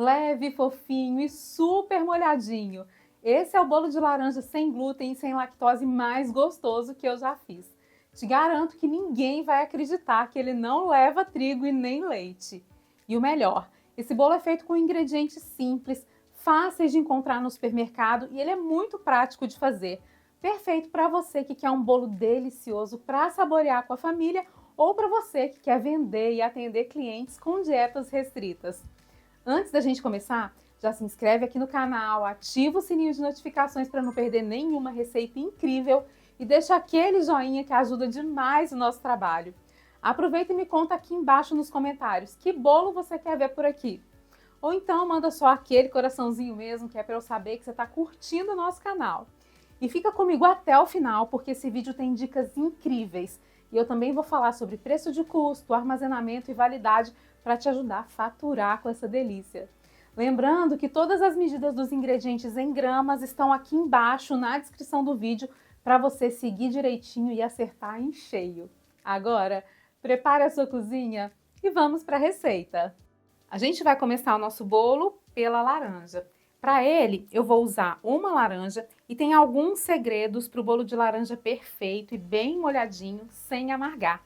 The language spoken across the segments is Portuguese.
leve, fofinho e super molhadinho. Esse é o bolo de laranja sem glúten e sem lactose mais gostoso que eu já fiz. Te garanto que ninguém vai acreditar que ele não leva trigo e nem leite. E o melhor, esse bolo é feito com ingredientes simples, fáceis de encontrar no supermercado e ele é muito prático de fazer. Perfeito para você que quer um bolo delicioso para saborear com a família ou para você que quer vender e atender clientes com dietas restritas. Antes da gente começar, já se inscreve aqui no canal, ativa o sininho de notificações para não perder nenhuma receita incrível e deixa aquele joinha que ajuda demais o nosso trabalho. Aproveita e me conta aqui embaixo nos comentários que bolo você quer ver por aqui. Ou então manda só aquele coraçãozinho mesmo, que é para eu saber que você está curtindo o nosso canal. E fica comigo até o final, porque esse vídeo tem dicas incríveis. E eu também vou falar sobre preço de custo, armazenamento e validade para te ajudar a faturar com essa delícia. Lembrando que todas as medidas dos ingredientes em gramas estão aqui embaixo na descrição do vídeo para você seguir direitinho e acertar em cheio. Agora, prepare a sua cozinha e vamos para a receita. A gente vai começar o nosso bolo pela laranja. Para ele, eu vou usar uma laranja e tem alguns segredos para o bolo de laranja perfeito e bem molhadinho, sem amargar.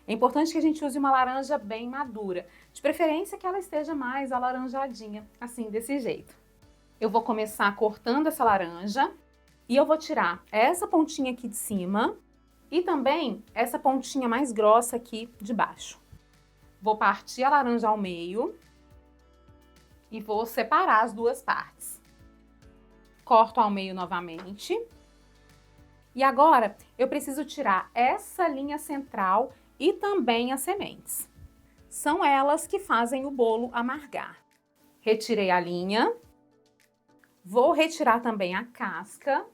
É importante que a gente use uma laranja bem madura, de preferência que ela esteja mais alaranjadinha, assim, desse jeito. Eu vou começar cortando essa laranja e eu vou tirar essa pontinha aqui de cima e também essa pontinha mais grossa aqui de baixo. Vou partir a laranja ao meio e vou separar as duas partes. Corto ao meio novamente. E agora eu preciso tirar essa linha central e também as sementes. São elas que fazem o bolo amargar. Retirei a linha. Vou retirar também a casca.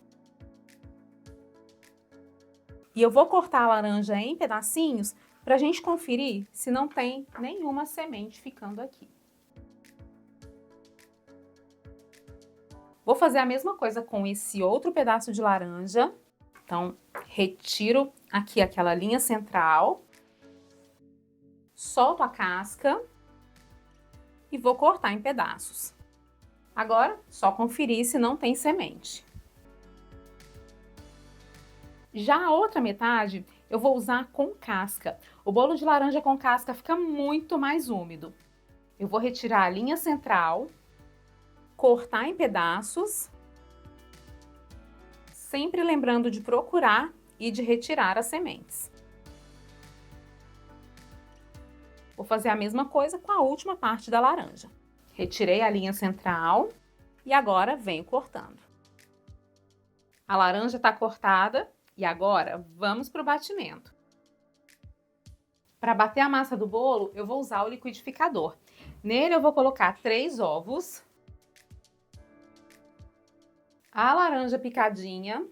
E eu vou cortar a laranja em pedacinhos para a gente conferir se não tem nenhuma semente ficando aqui. Vou fazer a mesma coisa com esse outro pedaço de laranja. Então, retiro aqui aquela linha central. Solto a casca e vou cortar em pedaços. Agora, só conferir se não tem semente. Já a outra metade, eu vou usar com casca. O bolo de laranja com casca fica muito mais úmido. Eu vou retirar a linha central, cortar em pedaços, sempre lembrando de procurar e de retirar as sementes. Vou fazer a mesma coisa com a última parte da laranja. Retirei a linha central e agora venho cortando. A laranja está cortada e agora vamos para o batimento. Para bater a massa do bolo, eu vou usar o liquidificador. Nele eu vou colocar 3 ovos, a laranja picadinha.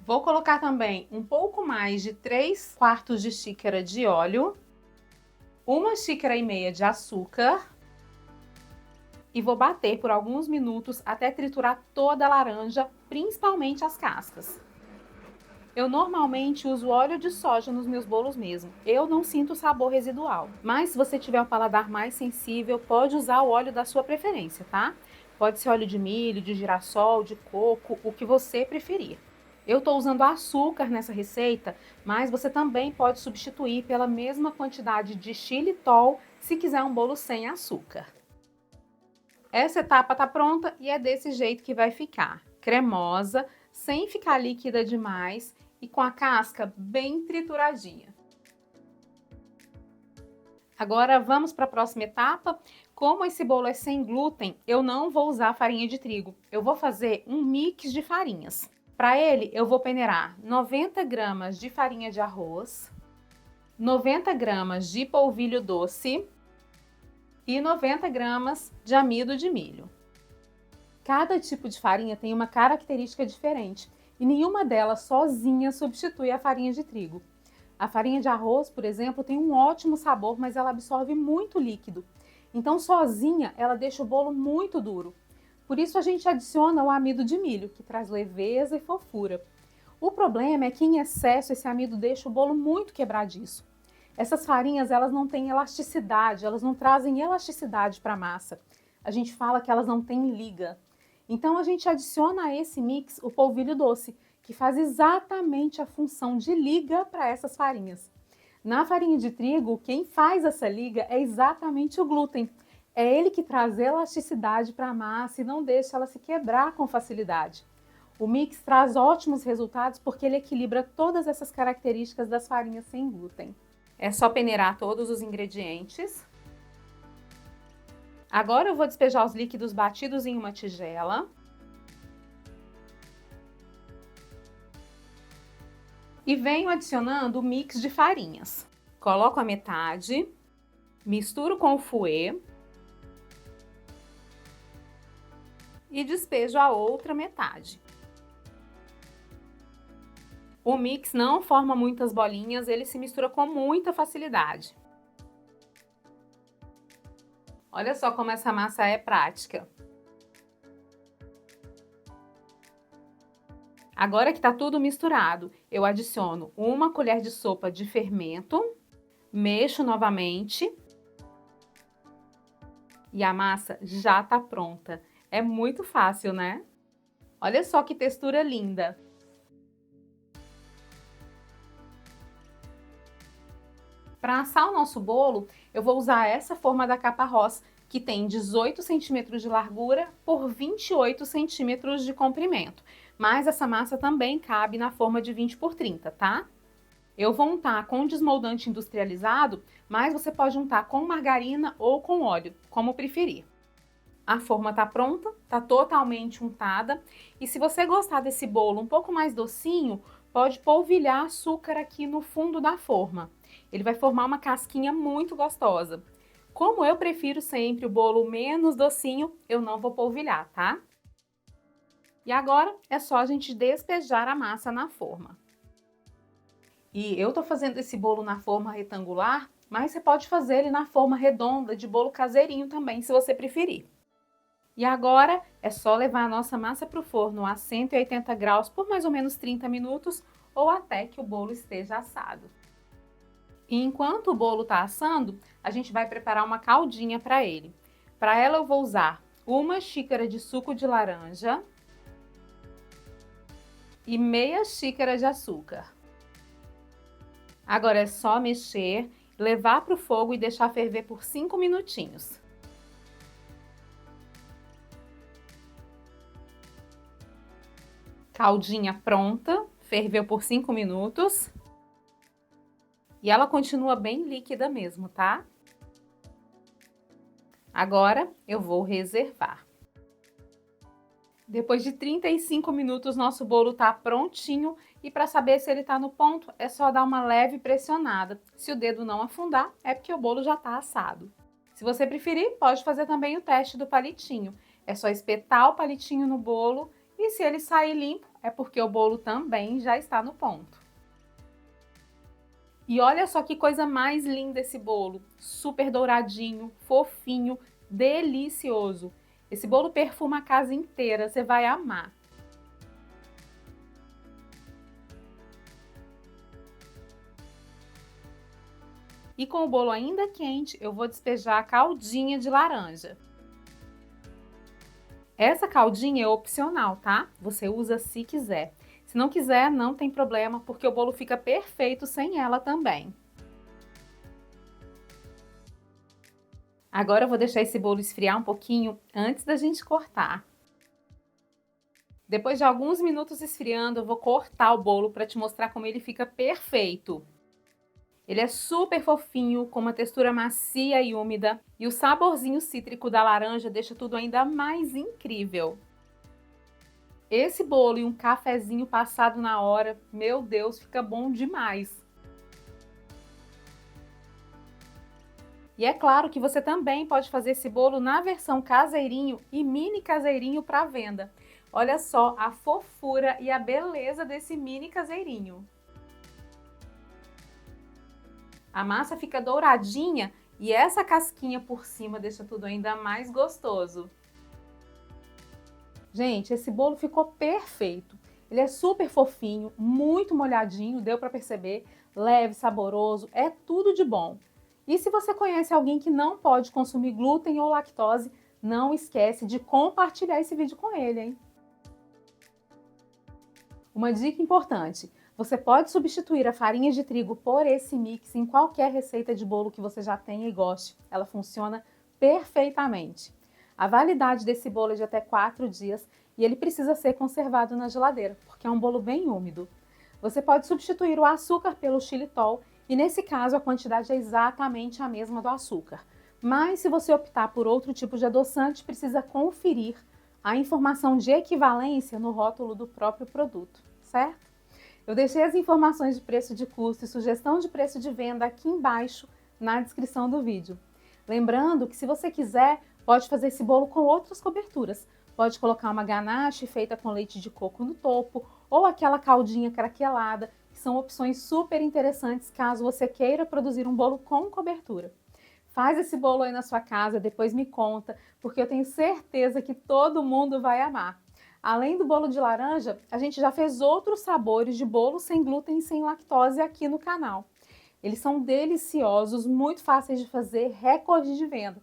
Vou colocar também um pouco mais de 3/4 de xícara de óleo, 1,5 xícaras de açúcar e vou bater por alguns minutos até triturar toda a laranja, principalmente as cascas. Eu normalmente uso óleo de soja nos meus bolos mesmo, eu não sinto sabor residual. Mas se você tiver um paladar mais sensível, pode usar o óleo da sua preferência, tá? Pode ser óleo de milho, de girassol, de coco, o que você preferir. Eu estou usando açúcar nessa receita, mas você também pode substituir pela mesma quantidade de xilitol se quiser um bolo sem açúcar. Essa etapa está pronta e é desse jeito que vai ficar. Cremosa, sem ficar líquida demais e com a casca bem trituradinha. Agora vamos para a próxima etapa. Como esse bolo é sem glúten, eu não vou usar farinha de trigo. Eu vou fazer um mix de farinhas. Para ele, eu vou peneirar 90 gramas de farinha de arroz, 90 gramas de polvilho doce e 90 gramas de amido de milho. Cada tipo de farinha tem uma característica diferente e nenhuma delas sozinha substitui a farinha de trigo. A farinha de arroz, por exemplo, tem um ótimo sabor, mas ela absorve muito líquido. Então, sozinha, ela deixa o bolo muito duro. Por isso, a gente adiciona o amido de milho, que traz leveza e fofura. O problema é que, em excesso, esse amido deixa o bolo muito quebradiço. Essas farinhas, elas não têm elasticidade, elas não trazem elasticidade para a massa. A gente fala que elas não têm liga. Então a gente adiciona a esse mix o polvilho doce, que faz exatamente a função de liga para essas farinhas. Na farinha de trigo, quem faz essa liga é exatamente o glúten. É ele que traz elasticidade para a massa e não deixa ela se quebrar com facilidade. O mix traz ótimos resultados porque ele equilibra todas essas características das farinhas sem glúten. É só peneirar todos os ingredientes. Agora eu vou despejar os líquidos batidos em uma tigela. E venho adicionando o mix de farinhas. Coloco a metade, misturo com o fouet e despejo a outra metade. O mix não forma muitas bolinhas, ele se mistura com muita facilidade. Olha só como essa massa é prática. Agora que está tudo misturado, eu adiciono uma colher de sopa de fermento, mexo novamente e a massa já está pronta. É muito fácil, né? Olha só que textura linda! Para assar o nosso bolo, eu vou usar essa forma da Caparrós, que tem 18 centímetros de largura por 28 centímetros de comprimento. Mas essa massa também cabe na forma de 20 por 30, tá? Eu vou untar com desmoldante industrializado, mas você pode untar com margarina ou com óleo, como preferir. A forma tá pronta, tá totalmente untada. E se você gostar desse bolo um pouco mais docinho, pode polvilhar açúcar aqui no fundo da forma. Ele vai formar uma casquinha muito gostosa. Como eu prefiro sempre o bolo menos docinho, eu não vou polvilhar, tá? E agora é só a gente despejar a massa na forma. E eu tô fazendo esse bolo na forma retangular, mas você pode fazer ele na forma redonda de bolo caseirinho também, se você preferir. E agora é só levar a nossa massa para o forno a 180 graus por mais ou menos 30 minutos ou até que o bolo esteja assado. E enquanto o bolo está assando, a gente vai preparar uma caldinha para ele. Para ela eu vou usar uma xícara de suco de laranja e meia xícara de açúcar. Agora é só mexer, levar para o fogo e deixar ferver por 5 minutinhos. Caldinha pronta, ferveu por 5 minutos. E ela continua bem líquida mesmo, tá? Agora eu vou reservar. Depois de 35 minutos, nosso bolo tá prontinho. E para saber se ele tá no ponto, é só dar uma leve pressionada. Se o dedo não afundar, é porque o bolo já tá assado. Se você preferir, pode fazer também o teste do palitinho. É só espetar o palitinho no bolo e se ele sair limpo, é porque o bolo também já está no ponto. E olha só que coisa mais linda esse bolo, super douradinho, fofinho, delicioso. Esse bolo perfuma a casa inteira, você vai amar. E com o bolo ainda quente, eu vou despejar a caldinha de laranja. Essa caldinha é opcional, tá? Você usa se quiser. Se não quiser, não tem problema, porque o bolo fica perfeito sem ela também. Agora eu vou deixar esse bolo esfriar um pouquinho antes da gente cortar. Depois de alguns minutos esfriando, eu vou cortar o bolo para te mostrar como ele fica perfeito. Ele é super fofinho, com uma textura macia e úmida, e o saborzinho cítrico da laranja deixa tudo ainda mais incrível. Esse bolo e um cafezinho passado na hora, meu Deus, fica bom demais. E é claro que você também pode fazer esse bolo na versão caseirinho e mini caseirinho para venda. Olha só a fofura e a beleza desse mini caseirinho. A massa fica douradinha e essa casquinha por cima deixa tudo ainda mais gostoso. Gente, esse bolo ficou perfeito. Ele é super fofinho, muito molhadinho, deu para perceber, leve, saboroso, é tudo de bom. E se você conhece alguém que não pode consumir glúten ou lactose, não esquece de compartilhar esse vídeo com ele, hein? Uma dica importante, você pode substituir a farinha de trigo por esse mix em qualquer receita de bolo que você já tenha e goste. Ela funciona perfeitamente. A validade desse bolo é de até 4 dias e ele precisa ser conservado na geladeira, porque é um bolo bem úmido. Você pode substituir o açúcar pelo xilitol e nesse caso a quantidade é exatamente a mesma do açúcar. Mas se você optar por outro tipo de adoçante, precisa conferir a informação de equivalência no rótulo do próprio produto, certo? Eu deixei as informações de preço de custo e sugestão de preço de venda aqui embaixo na descrição do vídeo. Lembrando que se você quiser, pode fazer esse bolo com outras coberturas. Pode colocar uma ganache feita com leite de coco no topo ou aquela caldinha craquelada, que são opções super interessantes caso você queira produzir um bolo com cobertura. Faz esse bolo aí na sua casa, depois me conta, porque eu tenho certeza que todo mundo vai amar. Além do bolo de laranja, a gente já fez outros sabores de bolo sem glúten e sem lactose aqui no canal. Eles são deliciosos, muito fáceis de fazer, recorde de venda.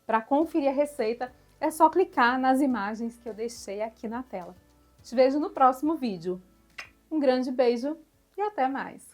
Para conferir a receita, é só clicar nas imagens que eu deixei aqui na tela. Te vejo no próximo vídeo. Um grande beijo e até mais!